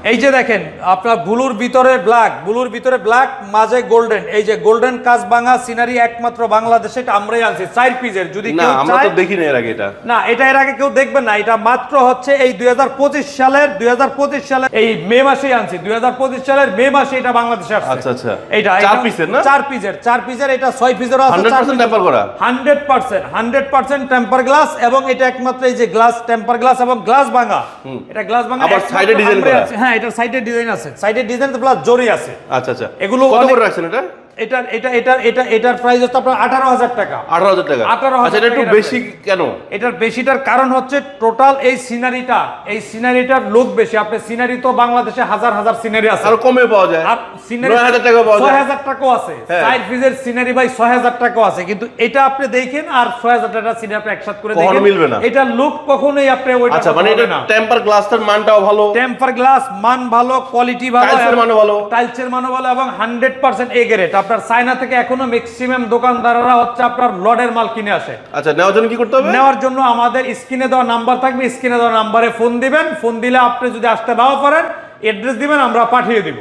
এই যে দেখেন আপনার ব্লুর ভিতরে ব্ল্যাক মাঝে গোল্ডেন, এই যে গোল্ডেন কাজ ভাঙা সিনারি একমাত্র বাংলাদেশে, এটা আমরাই আনছি 4 পিসের। যদি না কেউ আমরা চায়, তো দেখি না এর আগে এটা। না এটা এর আগে কেউ দেখবেন না, এটা মাত্র হচ্ছে এই 2025 সালের এই মে মাসেই আনছি, 2025 সালের মে মাসে এটা বাংলাদেশে আসছে। আচ্ছা আচ্ছা, এটা 4 পিসের না? 4 পিসের, এটা 6 পিসেরও আছে। 100% টেম্পার করা, 100% টেম্পার গ্লাস, এবং এটা একমাত্র এই যে গ্লাস টেম্পার গ্লাস এবং গ্লাস ভাঙা, এটা গ্লাস ভাঙা আবার সাইডে ডিজাইন করা। হ্যাঁ এটা সাইডে ডিজাইন আছে, সাইডে ডিজাইন প্লাস জরি আছে। আচ্ছা আচ্ছা, এগুলো কত করে রাখছেন এটা? এটার প্রাইস হচ্ছে আপনার 18,000 টাকা। 18,000 টাকা। 18,000 আচ্ছা, এটা একটু টাকা বেশি কেন? এটার বেশিটার কারণ হচ্ছে টোটাল এই সিনারিটার লুক বেশি। আপনি সিনারি তো বাংলাদেশে হাজার হাজার সিনারি আছে, আর কমে পাওয়া যায়, আর সিনারি 9,000 টাকা পাওয়া যায়, 6,000 টাকাও আছে। হ্যাঁ। 4 পিসের সিনারি ভাই 6,000 টাকাও আছে, কিন্তু এটা আপনি দেখেন আর 6,000 টাকা সিনারি আপনি একসাথে করে কখনো দেখেন, মিলবে না। এটা লুক কখনোই আপনি ওইটা। আচ্ছা, মানে এটা টেম্পার গ্লাসটার মানটাও ভালো, টেম্পার গ্লাস মান ভালো, কোয়ালিটি ভালো, টাইলসের মানও ভালো, টাইলসের মানও ভালো, এবং 100% এ গ্রেড। আপনার চায়না থেকে এখনো ম্যাক্সিমাম দোকানদাররা হচ্ছে আপনার লডের মাল কিনে আসে। আচ্ছা, নেওয়ার জন্য কি করতে হবে? নেওয়ার জন্য আমাদের স্ক্রিনে দেওয়া নাম্বার থাকবে, স্ক্রিনে দেওয়া নাম্বারে ফোন দিবেন, ফোন দিলে আপনি যদি আসতে নাও পারেন অ্যাড্রেস দিবেন, আমরা পাঠিয়ে দিব।